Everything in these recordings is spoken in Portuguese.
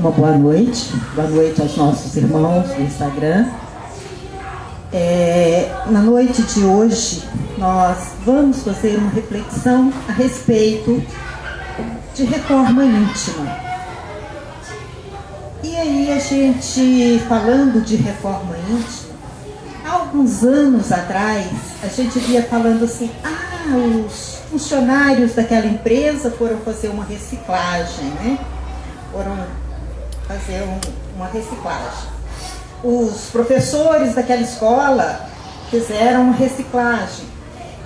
uma boa noite aos nossos irmãos do Instagram. Na noite de hoje, nós vamos fazer uma reflexão a respeito de reforma íntima. E aí a gente, falando de reforma íntima, há alguns anos atrás, a gente via falando assim, os funcionários daquela empresa foram fazer uma reciclagem, né? Foram fazer uma reciclagem. Os professores daquela escola fizeram uma reciclagem.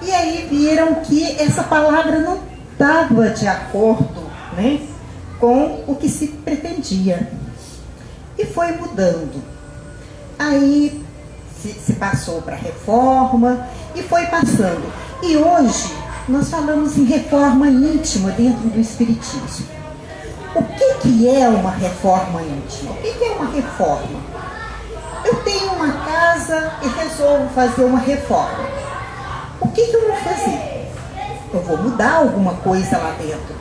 E aí viram que essa palavra não estava de acordo, né, com o que se pretendia. E foi mudando. Aí se passou para reforma e foi passando. E hoje nós falamos em reforma íntima dentro do Espiritismo. O que é uma reforma íntima? O que é uma reforma? Eu tenho uma casa e resolvo fazer uma reforma. O que eu vou fazer? Eu vou mudar alguma coisa lá dentro.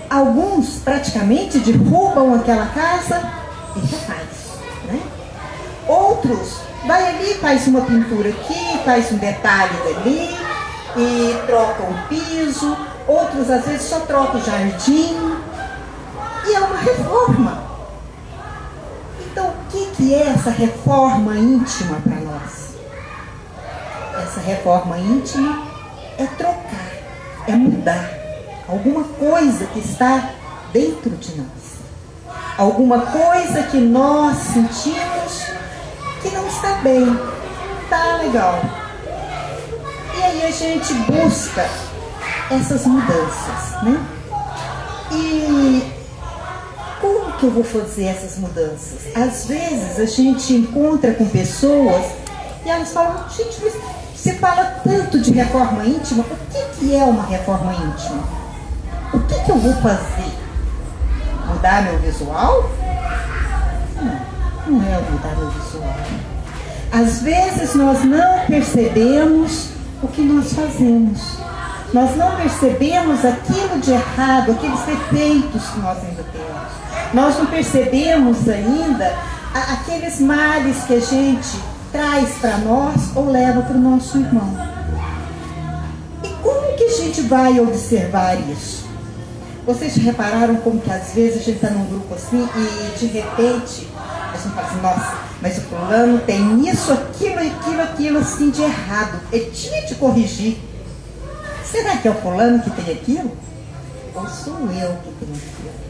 Alguns praticamente derrubam aquela casa e refaz, né? Outros vai ali, faz uma pintura aqui, faz um detalhe dali e troca um piso. Outros às vezes só trocam o jardim. E é uma reforma. Então, o que é essa reforma íntima para nós? Essa reforma íntima é trocar, é mudar alguma coisa que está dentro de nós. Alguma coisa que nós sentimos que não está bem, está legal. E aí a gente busca essas mudanças, né? E como que eu vou fazer essas mudanças? Às vezes a gente encontra com pessoas e elas falam, gente, mas você fala tanto de reforma íntima, o que é uma reforma íntima? O que eu vou fazer? Mudar meu visual? Não é mudar meu visual. Às vezes nós não percebemos o que nós fazemos. Nós não percebemos aquilo de errado, aqueles defeitos que nós ainda temos. Nós não percebemos ainda aqueles males que a gente traz para nós ou leva para o nosso irmão. E como que a gente vai observar isso? Vocês repararam como que às vezes a gente está num grupo assim e de repente a gente fala assim, nossa, mas o fulano tem isso, aquilo assim de errado. Ele tinha de corrigir. Será que é o fulano que tem aquilo? Ou sou eu que tenho aquilo?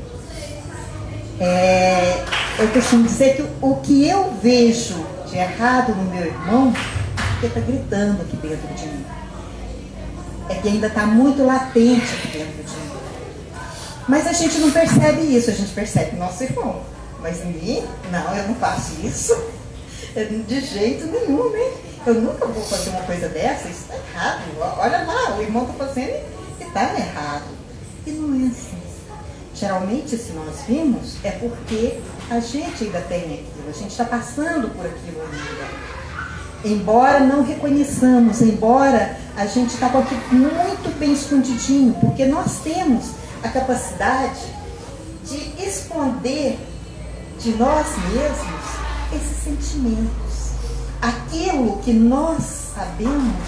Eu costumo dizer que o que eu vejo de errado no meu irmão é que está gritando aqui dentro de mim. É que ainda está muito latente aqui dentro de mim. Mas a gente não percebe isso, a gente percebe nosso irmão. Mas em mim, não, eu não faço isso. De jeito nenhum, né? Eu nunca vou fazer uma coisa dessa, isso está errado. Olha lá, o irmão está fazendo e está errado. E não é assim. Geralmente, se nós vimos, é porque a gente ainda tem aquilo, a gente está passando por aquilo ainda. Embora não reconheçamos, embora a gente está com aquilo muito bem escondidinho, porque nós temos a capacidade de esconder de nós mesmos esses sentimentos. Aquilo que nós sabemos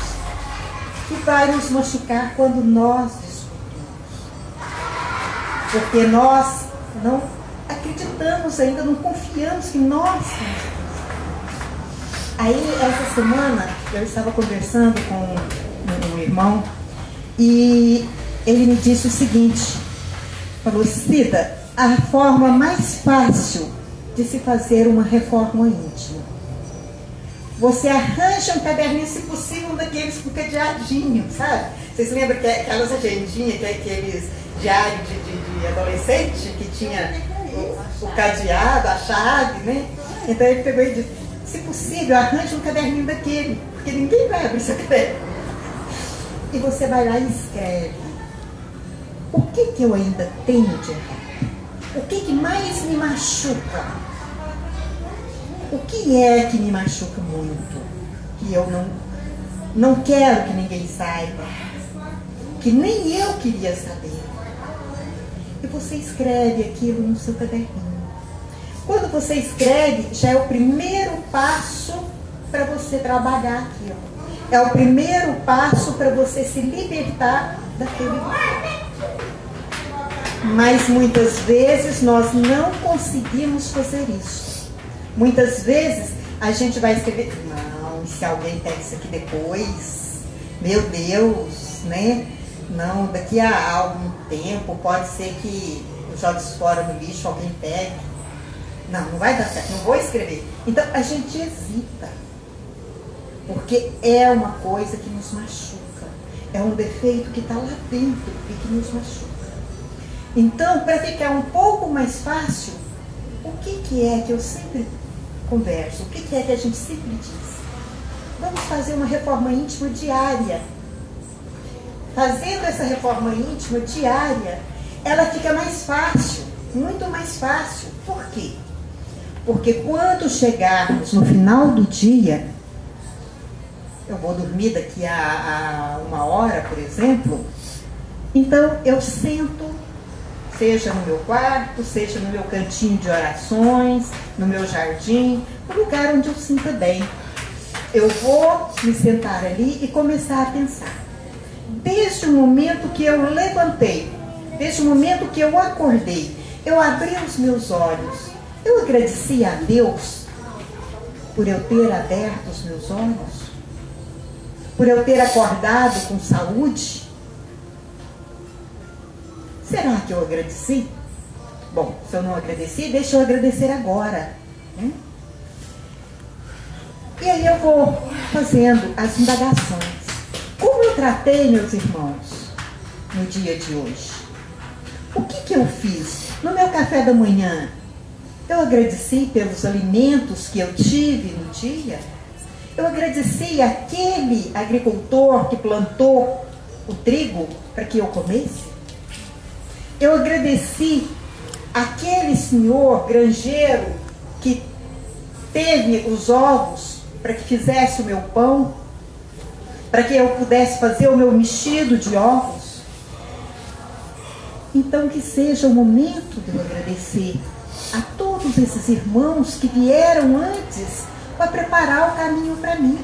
que vai nos machucar quando nós descobrimos. Porque nós não acreditamos ainda, não confiamos que nós somos. Aí, essa semana, eu estava conversando com um irmão e ele me disse o seguinte, falou, Cida, a forma mais fácil de se fazer uma reforma íntima. Você arranja um caderninho, se possível, daqueles com cadeadinho, sabe? Vocês lembram que aquelas agendinhas, que aqueles diários de adolescente que tinha o cadeado, a chave, né? Então ele pegou e disse, se possível, arranje um caderninho daquele, porque ninguém vai abrir esse caderno. E você vai lá e escreve. O que eu ainda tenho de errado? O que mais me machuca? O que é que me machuca muito? Que eu não quero que ninguém saiba. Que nem eu queria saber. E você escreve aquilo no seu caderninho. você escreve, já é o primeiro passo para você trabalhar aquilo. É o primeiro passo para você se libertar daquele lugar. Mas muitas vezes nós não conseguimos fazer isso. Muitas vezes a gente vai escrever, não, se alguém pega isso aqui depois, meu Deus, né? Não, daqui a algum tempo pode ser que eu jogue isso fora no lixo, alguém pegue. Não, não vai dar certo, não vou escrever. Então a gente hesita, porque é uma coisa que nos machuca, é um defeito que está lá dentro e que nos machuca. Então, para ficar um pouco mais fácil, o que é que eu sempre converso? O que é que a gente sempre diz? Vamos fazer uma reforma íntima diária. Fazendo essa reforma íntima diária, ela fica mais fácil, muito mais fácil. Por quê? Porque quando chegarmos no final do dia, eu vou dormir daqui a 1 hora, por exemplo, então eu sento, seja no meu quarto, seja no meu cantinho de orações, no meu jardim, no lugar onde eu sinta bem. Eu vou me sentar ali e começar a pensar. Desde o momento que eu levantei, desde o momento que eu acordei, eu abri os meus olhos, eu agradeci a Deus por eu ter aberto os meus olhos, por eu ter acordado com saúde. Será que eu agradeci? Bom, se eu não agradeci, deixa eu agradecer agora. Né? E aí eu vou fazendo as indagações. Como eu tratei meus irmãos no dia de hoje? O que eu fiz? No meu café da manhã, eu agradeci pelos alimentos que eu tive no dia? Eu agradeci aquele agricultor que plantou o trigo para que eu comesse? Eu agradeci aquele senhor granjeiro que teve os ovos para que fizesse o meu pão, para que eu pudesse fazer o meu mexido de ovos. Então que seja o momento de eu agradecer a todos esses irmãos que vieram antes para preparar o caminho para mim.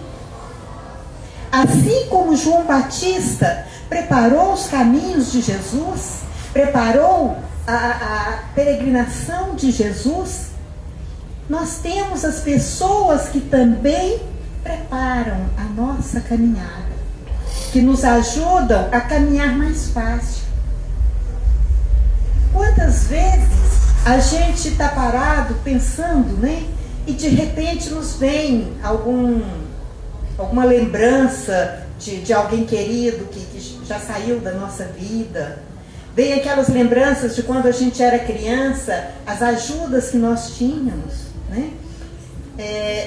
Assim como João Batista preparou os caminhos de Jesus, preparou a peregrinação de Jesus, nós temos as pessoas que também preparam a nossa caminhada, que nos ajudam a caminhar mais fácil. Quantas vezes a gente está parado pensando, né? E de repente nos vem alguma lembrança de alguém querido que já saiu da nossa vida. Vem aquelas lembranças de quando a gente era criança, as ajudas que nós tínhamos, né?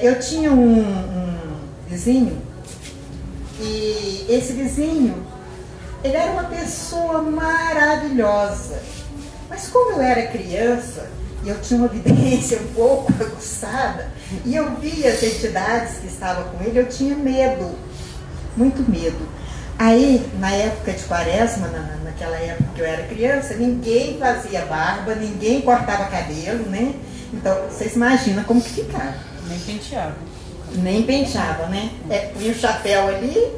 Eu tinha um vizinho, e esse vizinho, ele era uma pessoa maravilhosa. Mas como eu era criança, e eu tinha uma vidência um pouco aguçada, e eu via as entidades que estavam com ele, eu tinha medo, muito medo. Aí, na época de quaresma, naquela época que eu era criança, ninguém fazia barba, ninguém cortava cabelo, né? Então, vocês imaginam como que ficava. Nem penteava. Nem penteava, né? Punha o chapéu ali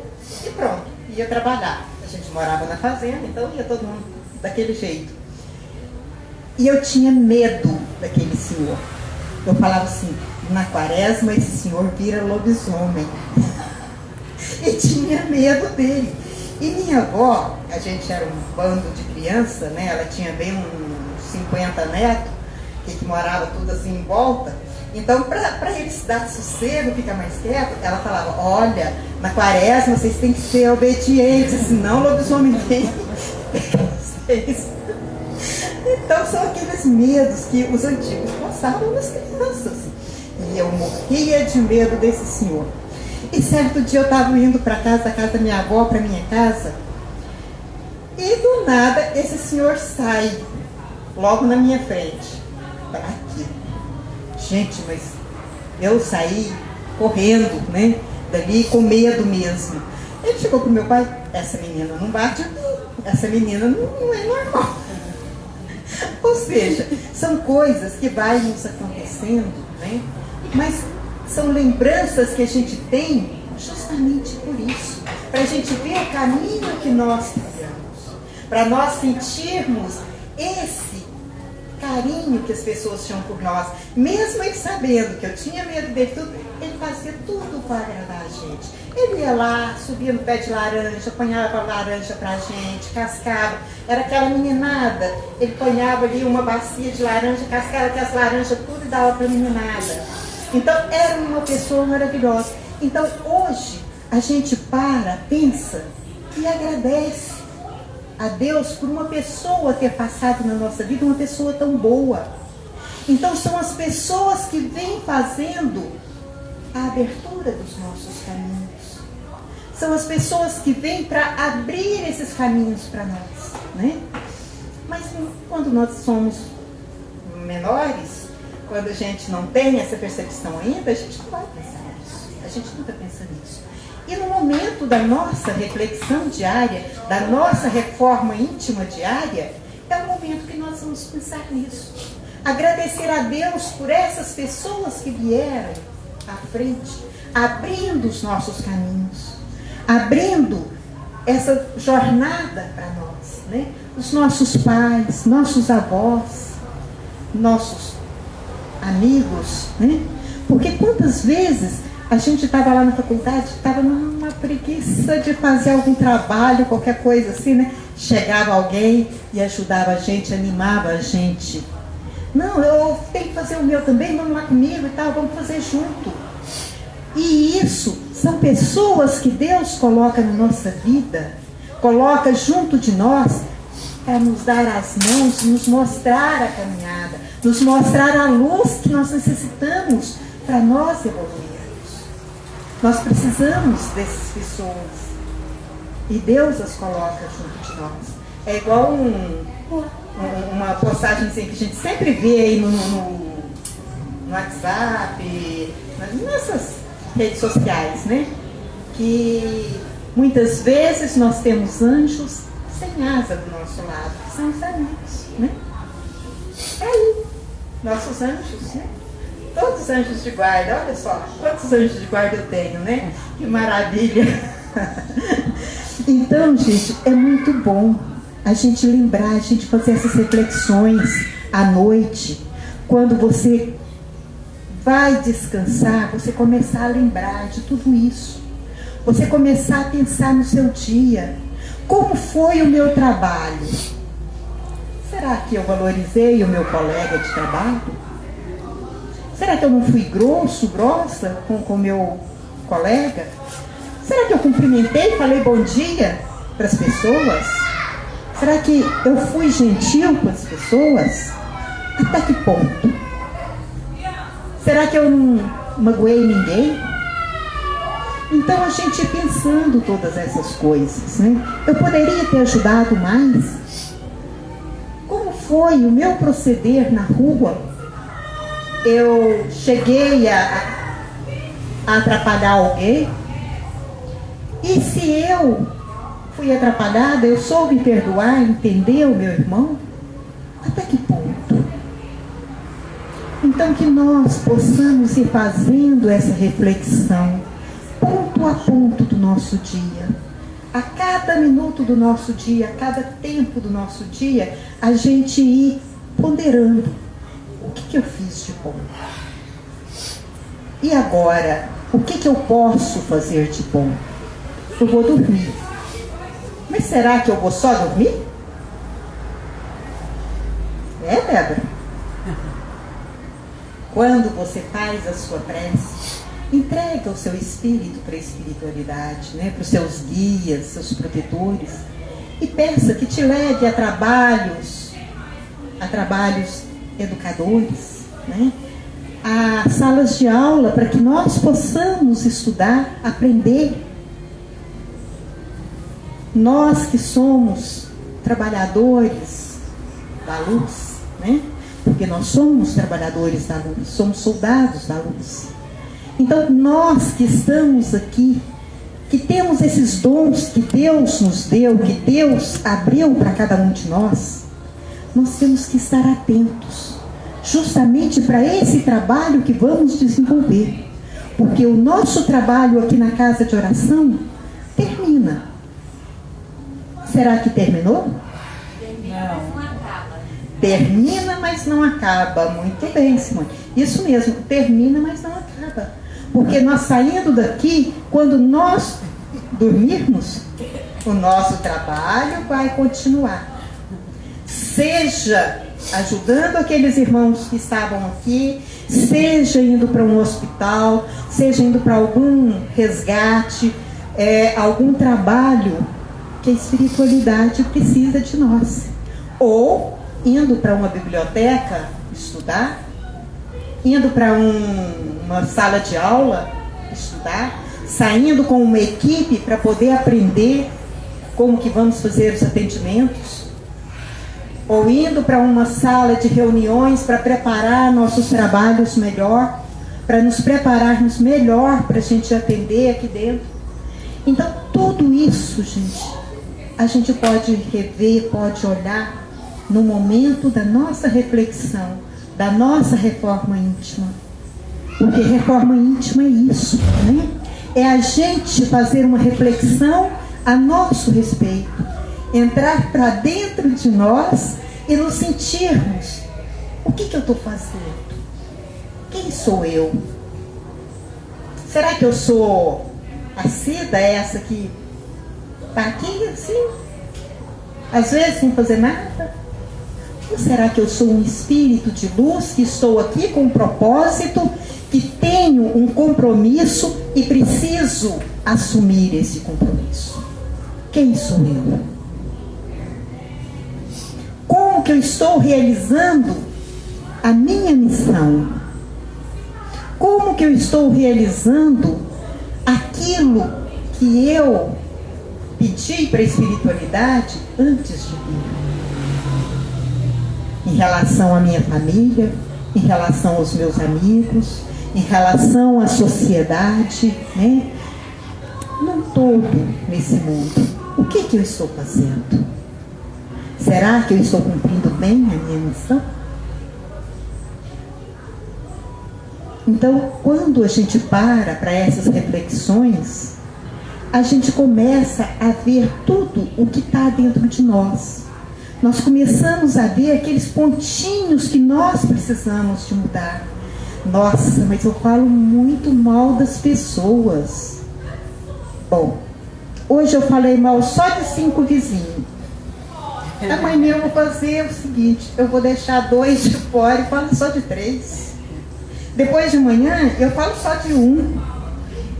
e pronto, ia trabalhar. A gente morava na fazenda, então ia todo mundo daquele jeito. E eu tinha medo daquele senhor. Eu falava assim, na quaresma esse senhor vira lobisomem. E tinha medo dele. E minha avó, a gente era um bando de criança, né? Ela tinha bem uns 50 netos, que morava tudo assim em volta. Então, para eles dar sossego, ficar mais quieto, ela falava, olha, na quaresma vocês têm que ser obedientes, senão o lobisomem vem vocês. Então, são aqueles medos que os antigos passavam nas crianças. E eu morria de medo desse senhor. E certo dia eu estava indo para casa, da casa da minha avó, para minha casa, e do nada esse senhor sai, logo na minha frente, para aqui. Gente, mas eu saí correndo, né, dali com medo mesmo. Ele chegou pro meu pai, essa menina não bate em mim, essa menina não é normal. Ou seja, São coisas que vai nos acontecendo, né? Mas são lembranças que a gente tem justamente por isso. Para a gente ver o caminho que nós trilhamos. Para nós sentirmos esse carinho que as pessoas tinham por nós. Mesmo ele sabendo que eu tinha medo dele tudo, ele fazia tudo para agradar a gente. Ele ia lá, subia no pé de laranja, apanhava a laranja pra gente, cascava. Era aquela meninada. Ele apanhava ali uma bacia de laranja, cascava aquelas laranjas tudo e dava pra meninada. Então era uma pessoa maravilhosa. Então hoje a gente pensa e agradece a Deus por uma pessoa ter passado na nossa vida, uma pessoa tão boa. Então são as pessoas que vêm fazendo a abertura dos nossos caminhos. São as pessoas que vêm para abrir esses caminhos para nós, né? Mas quando nós somos menores, quando a gente não tem essa percepção ainda, a gente não vai pensar nisso. A gente nunca pensa nisso. E no momento da nossa reflexão diária, da nossa reforma íntima diária, é o momento que nós vamos pensar nisso. Agradecer a Deus por essas pessoas que vieram à frente, abrindo os nossos caminhos, abrindo essa jornada para nós, né? Os nossos pais, nossos avós, nossos amigos, né? Porque quantas vezes a gente estava lá na faculdade, estava numa preguiça de fazer algum trabalho, qualquer coisa assim, né? Chegava alguém e ajudava a gente, animava a gente. Não, eu tenho que fazer o meu também, vamos lá comigo e tal, vamos fazer junto. E isso são pessoas que Deus coloca na nossa vida, coloca junto de nós, para nos dar as mãos, nos mostrar a caminhada, nos mostrar a luz que nós necessitamos para nós evoluirmos. Nós precisamos dessas pessoas. E Deus as coloca junto de nós. É igual uma postagem assim, que a gente sempre vê aí no WhatsApp, nessas redes sociais, né? Que muitas vezes nós temos anjos sem asa do nosso lado, que são os amigos, né? É aí, nossos anjos, né? Todos os anjos de guarda, olha só, quantos anjos de guarda eu tenho, né? Que maravilha! Então, gente, é muito bom a gente lembrar, a gente fazer essas reflexões à noite, quando você vai descansar, você começar a lembrar de tudo isso. Você começar a pensar no seu dia. Como foi o meu trabalho? Será que eu valorizei o meu colega de trabalho? Será que eu não fui grossa com o meu colega? Será que eu cumprimentei, falei bom dia para as pessoas? Será que eu fui gentil com as pessoas? Até que ponto? Será que eu não magoei ninguém? Então a gente pensando todas essas coisas, né? Eu poderia ter ajudado mais? Como foi o meu proceder na rua? Eu cheguei a atrapalhar alguém? E se eu fui atrapalhada, eu soube perdoar, entender o meu irmão? Até que ponto? Então que nós possamos ir fazendo essa reflexão, ponto a ponto do nosso dia. A cada minuto do nosso dia, a cada tempo do nosso dia, a gente ir ponderando. O que eu fiz de bom? E agora, o que eu posso fazer de bom? Eu vou dormir. Mas será que eu vou só dormir? É, Débora? Quando você faz a sua prece, entrega o seu espírito para a espiritualidade, né? Para os seus guias, seus protetores, e peça que te leve a trabalhos educadores, né? A salas de aula, para que nós possamos estudar, aprender. Nós que somos trabalhadores da luz, né? Porque nós somos trabalhadores da luz, somos soldados da luz. Então nós que estamos aqui, que temos esses dons que Deus nos deu, que Deus abriu para cada um de nós temos que estar atentos justamente para esse trabalho que vamos desenvolver. Porque o nosso trabalho aqui na casa de oração termina. Será que terminou? Termina, mas não acaba. Muito bem, Simone. Isso mesmo, termina, mas não acaba. Porque nós saindo daqui, quando nós dormirmos, o nosso trabalho vai continuar. Seja ajudando aqueles irmãos que estavam aqui, seja indo para um hospital, seja indo para algum resgate, algum trabalho que a espiritualidade precisa de nós. Ou indo para uma biblioteca estudar, indo para uma sala de aula estudar, saindo com uma equipe para poder aprender como que vamos fazer os atendimentos, ou indo para uma sala de reuniões para preparar nossos trabalhos melhor, para nos prepararmos melhor para a gente atender aqui dentro. Então, tudo isso, gente, a gente pode rever, pode olhar no momento da nossa reflexão, da nossa reforma íntima. Porque reforma íntima é isso, né? É a gente fazer uma reflexão a nosso respeito, entrar para dentro de nós e nos sentirmos: o que eu estou fazendo? Quem sou eu? Será que eu sou a Cida, essa que está aqui assim, às vezes sem fazer nada? Ou será que eu sou um espírito de luz que estou aqui com um propósito, que tenho um compromisso e preciso assumir esse compromisso? Quem sou eu? Como que eu estou realizando a minha missão? Como que eu estou realizando aquilo que eu pedi para a espiritualidade antes de vir? Em relação à minha família, em relação aos meus amigos, em relação à sociedade, né? Num todo nesse mundo. O que eu estou fazendo? Será que eu estou cumprindo bem a minha missão? Então, quando a gente para essas reflexões, a gente começa a ver tudo o que está dentro de nós. Nós começamos a ver aqueles pontinhos que nós precisamos de mudar. Nossa, mas eu falo muito mal das pessoas. Bom, hoje eu falei mal só de 5 vizinhos. Amanhã eu vou fazer o seguinte: eu vou deixar 2 de fora e falo só de 3. Depois de amanhã eu falo só de 1.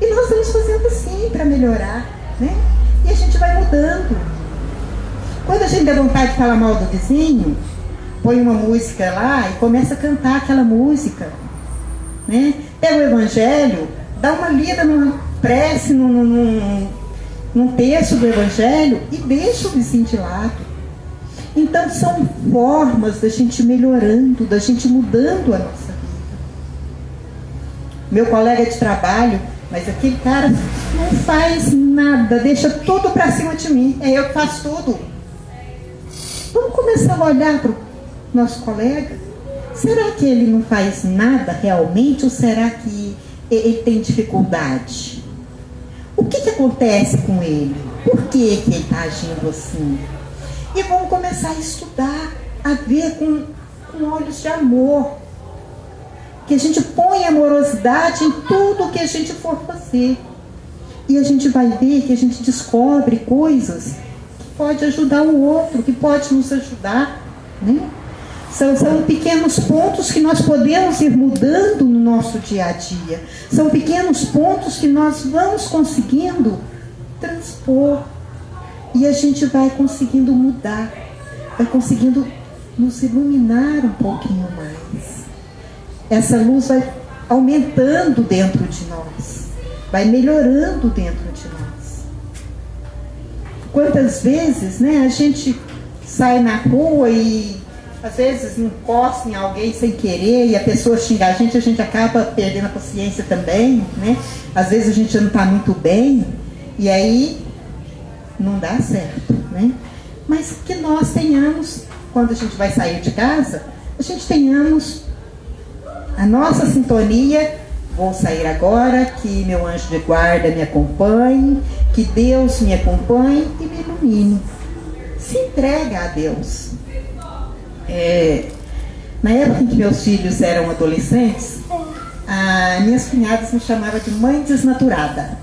E nós vamos fazendo assim para melhorar, né? E a gente vai mudando. Quando a gente dá vontade de falar mal do vizinho, põe uma música lá e começa a cantar aquela música, né? Pega o evangelho, dá uma lida numa prece, num texto do evangelho e deixa o vizinho de lado. Então são formas da gente melhorando, da gente mudando a nossa vida. Meu colega de trabalho, mas aquele cara não faz nada, deixa tudo para cima de mim, é eu que faço tudo. Vamos começar a olhar para o nosso colega. Será que ele não faz nada realmente? Ou será que ele tem dificuldade? O que acontece com ele? Por que ele está agindo assim? E vamos começar a estudar, a ver com olhos de amor. Que a gente põe amorosidade em tudo que a gente for fazer. E a gente vai ver que a gente descobre coisas que pode ajudar o outro, que pode nos ajudar, né? São pequenos pontos que nós podemos ir mudando no nosso dia a dia. São pequenos pontos que nós vamos conseguindo transpor. E a gente vai conseguindo mudar, vai conseguindo nos iluminar um pouquinho mais. Essa luz vai aumentando dentro de nós, vai melhorando dentro de nós. Quantas vezes, né, a gente sai na rua e às vezes encosta em alguém sem querer e a pessoa xinga a gente acaba perdendo a paciência também, né? Às vezes a gente não está muito bem e aí não dá certo, né? Mas que nós tenhamos, quando a gente vai sair de casa, a gente tenhamos A nossa sintonia: vou sair agora, que meu anjo de guarda me acompanhe, que Deus me acompanhe e me ilumine. Se entrega a Deus. Na época em que meus filhos eram adolescentes, minhas cunhadas me chamavam de mãe desnaturada.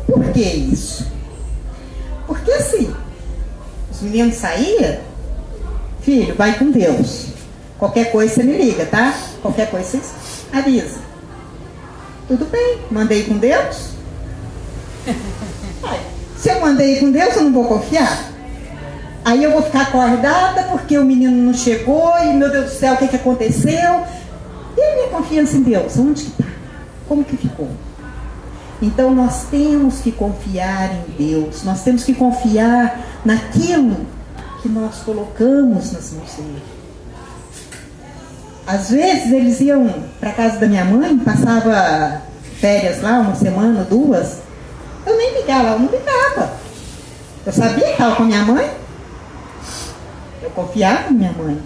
Por que isso? Porque assim, os meninos saíam: filho, vai com Deus. Qualquer coisa você me liga, tá? Qualquer coisa você avisa. Tudo bem, mandei com Deus. Se eu mandei com Deus, eu não vou confiar. Aí eu vou ficar acordada porque o menino não chegou e, meu Deus do céu, o que aconteceu? E a minha confiança em Deus, onde que está? Como que ficou? Então nós temos que confiar em Deus, nós temos que confiar naquilo que nós colocamos nas mãos dele. Às vezes eles iam para a casa da minha mãe, passava férias lá, 1 semana, 2. Eu nem ligava lá, eu não ligava. Eu sabia que estava com a minha mãe. Eu confiava em minha mãe.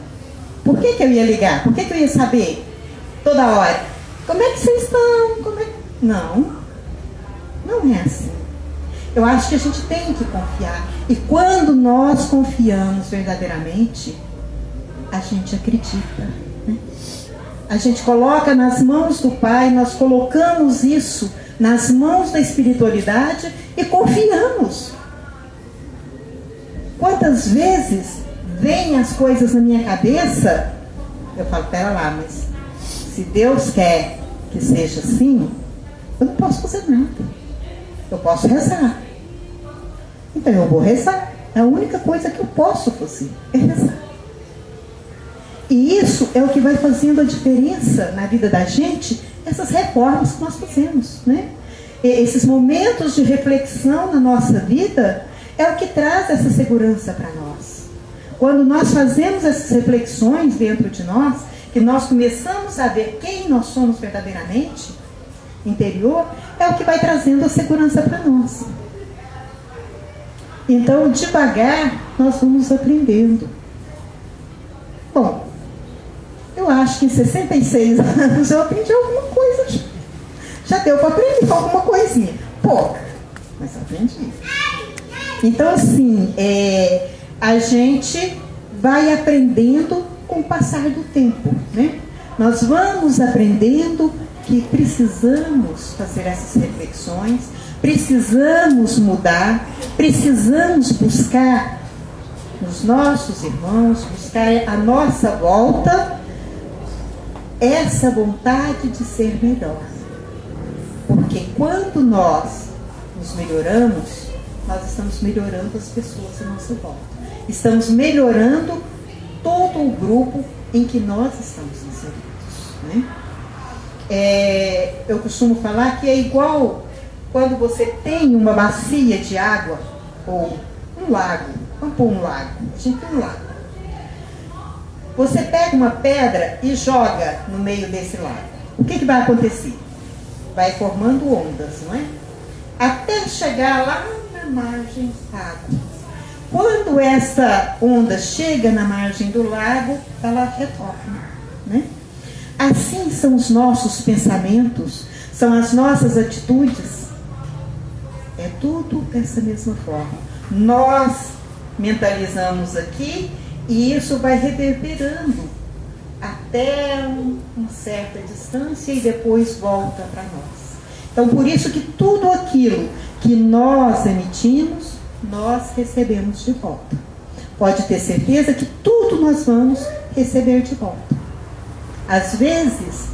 Por que eu ia ligar? Por que eu ia saber toda hora? Como é que vocês estão? Não é assim. Eu acho que a gente tem que confiar. E quando nós confiamos verdadeiramente, a gente acredita, né? A gente coloca nas mãos do Pai, nós colocamos isso nas mãos da espiritualidade e confiamos. Quantas vezes vêm as coisas na minha cabeça, eu falo: pera lá, mas se Deus quer que seja assim, eu não posso fazer nada. Eu posso rezar. Então eu vou rezar. A única coisa que eu posso fazer é rezar. E isso é o que vai fazendo a diferença na vida da gente, essas reformas que nós fazemos, né? E esses momentos de reflexão na nossa vida é o que traz essa segurança para nós. Quando nós fazemos essas reflexões dentro de nós, que nós começamos a ver quem nós somos verdadeiramente, interior, é o que vai trazendo a segurança para nós. Então, devagar, nós vamos aprendendo. Bom, eu acho que em 66 anos eu aprendi alguma coisa. Já deu para aprender alguma coisinha. Pouca, mas eu aprendi. Então, assim, a gente vai aprendendo com o passar do tempo, né? Nós vamos aprendendo que precisamos fazer essas reflexões, precisamos mudar, precisamos buscar nos nossos irmãos, buscar à nossa volta essa vontade de ser melhor. Porque quando nós nos melhoramos, nós estamos melhorando as pessoas à nossa volta. Estamos melhorando todo o grupo em que nós estamos inseridos, né? Eu costumo falar que é igual quando você tem uma bacia de água ou um lago. Vamos pôr um lago. A gente tem um lago. Você pega uma pedra e joga no meio desse lago. O que vai acontecer? Vai formando ondas, não é? Até chegar lá na margem da água. Quando essa onda chega na margem do lago, ela retorna, né? Assim são os nossos pensamentos, são as nossas atitudes. É tudo dessa mesma forma. Nós mentalizamos aqui e isso vai reverberando até uma certa distância e depois volta para nós. Então, por isso que tudo aquilo que nós emitimos, nós recebemos de volta. Pode ter certeza que tudo nós vamos receber de volta. Às vezes,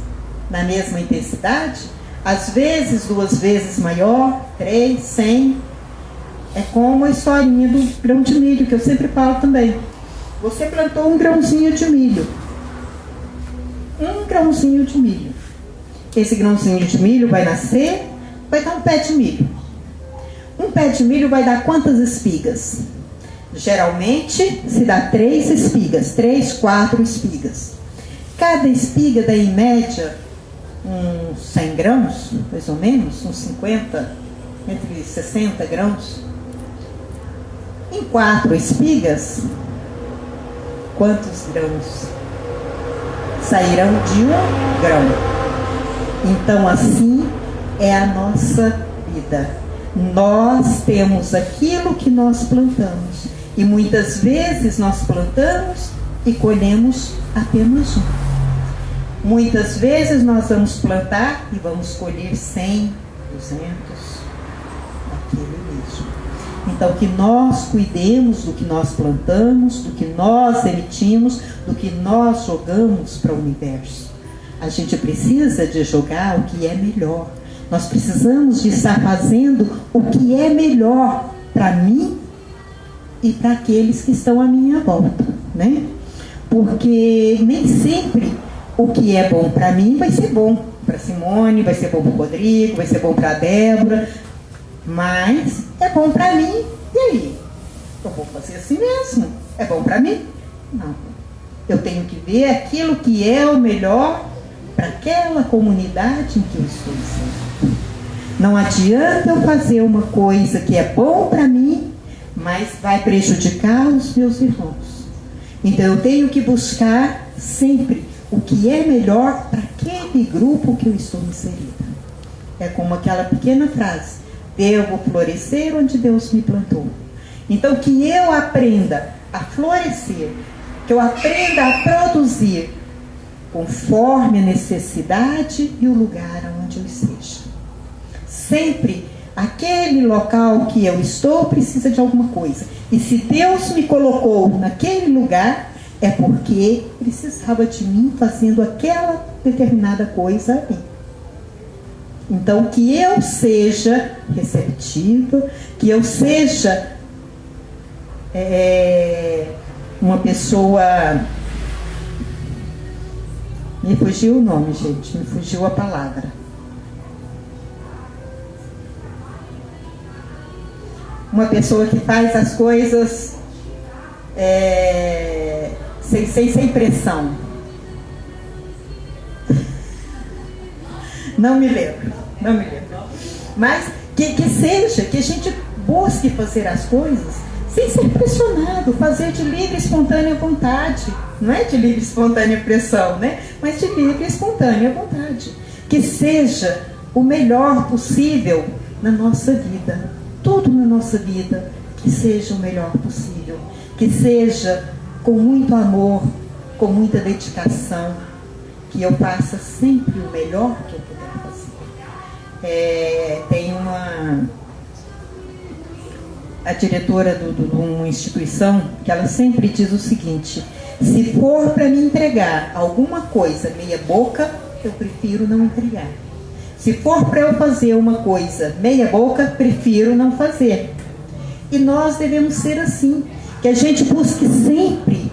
na mesma intensidade, às vezes 2 vezes maior, 3, 100. É como a historinha do grão de milho, que eu sempre falo também. Você plantou um grãozinho de milho. Um grãozinho de milho. Esse grãozinho de milho vai nascer, vai dar um pé de milho. Um pé de milho vai dar quantas espigas? Geralmente se dá 3 espigas, 3, 4 espigas. Cada espiga dá em média uns 100 grãos, mais ou menos, uns 50, entre 60 grãos. Em 4 espigas, quantos grãos? sairão de um grão. Então assim é a nossa vida. Nós temos aquilo que nós plantamos. E muitas vezes nós plantamos e colhemos apenas um. Muitas vezes nós vamos plantar e vamos colher 100, 200, aquele mesmo. Então que nós cuidemos do que nós plantamos, do que nós emitimos, do que nós jogamos para o universo. A gente precisa de jogar o que é melhor. Nós precisamos de estar fazendo o que é melhor para mim e para aqueles que estão à minha volta, né? Porque nem sempre o que é bom para mim vai ser bom para Simone, vai ser bom para o Rodrigo, vai ser bom para a Débora, mas é bom para mim. E aí? Eu vou fazer assim mesmo? É bom para mim? Não. Eu tenho que ver aquilo que é o melhor para aquela comunidade em que eu estou inserido. Não adianta eu fazer uma coisa que é bom para mim, mas vai prejudicar os meus irmãos. Então eu tenho que buscar sempre o que é melhor para aquele grupo que eu estou inserida. É como aquela pequena frase: devo florescer onde Deus me plantou. Então que eu aprenda a florescer, que eu aprenda a produzir conforme a necessidade e o lugar onde eu esteja. Sempre aquele local que eu estou precisa de alguma coisa. E se Deus me colocou naquele lugar, é porque precisava de mim fazendo aquela determinada coisa ali. Então, que eu seja receptiva, que eu seja uma pessoa... Me fugiu o nome, gente, me fugiu a palavra. Uma pessoa que faz as coisas sem pressão. Não me lembro. Mas que seja, que a gente busque fazer as coisas sem ser pressionado, fazer de livre e espontânea vontade. Não é de livre e espontânea pressão, né? Mas de livre e espontânea vontade. Que seja o melhor possível na nossa vida. Tudo na nossa vida, que seja o melhor possível. Que seja com muito amor, com muita dedicação. Que eu faça sempre o melhor que eu puder fazer. Tem a diretora de uma instituição que ela sempre diz o seguinte: se for para me entregar alguma coisa meia boca, eu prefiro não entregar. Se for para eu fazer uma coisa meia boca, prefiro não fazer. E nós devemos ser assim, que a gente busque sempre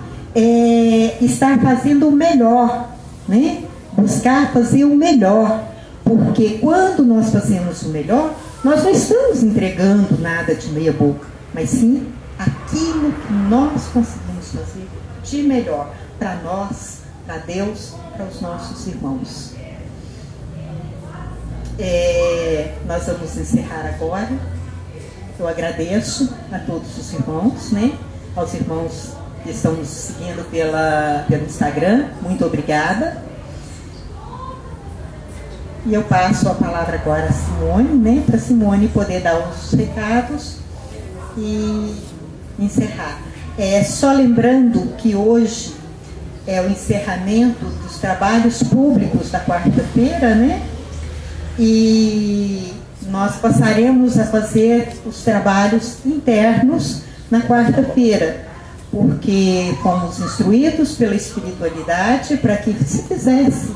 estar fazendo o melhor, né? Buscar fazer o melhor, porque quando nós fazemos o melhor, nós não estamos entregando nada de meia boca, mas sim aquilo que nós conseguimos fazer de melhor para nós, para Deus, para os nossos irmãos. Nós vamos encerrar agora. Eu agradeço a todos os irmãos, né? Aos irmãos que estão nos seguindo pelo Instagram, muito obrigada. E eu passo a palavra agora a Simone, né? Para Simone poder dar os recados e encerrar. Só lembrando que hoje é o encerramento dos trabalhos públicos da quarta-feira, né? E nós passaremos a fazer os trabalhos internos na quarta-feira, porque fomos instruídos pela espiritualidade para que se fizesse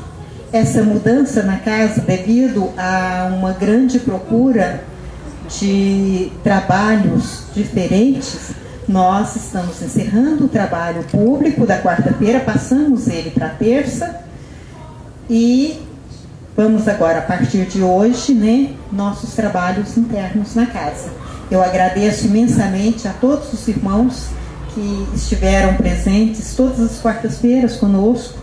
essa mudança na casa devido a uma grande procura de trabalhos diferentes. Nós estamos encerrando o trabalho público da quarta-feira, passamos ele para terça e vamos agora, a partir de hoje, né, nossos trabalhos internos na casa. Eu agradeço imensamente a todos os irmãos que estiveram presentes todas as quartas-feiras conosco,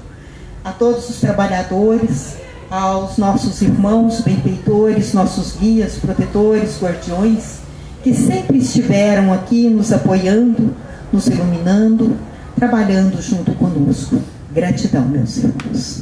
a todos os trabalhadores, aos nossos irmãos benfeitores, nossos guias, protetores, guardiões, que sempre estiveram aqui nos apoiando, nos iluminando, trabalhando junto conosco. Gratidão, meus irmãos.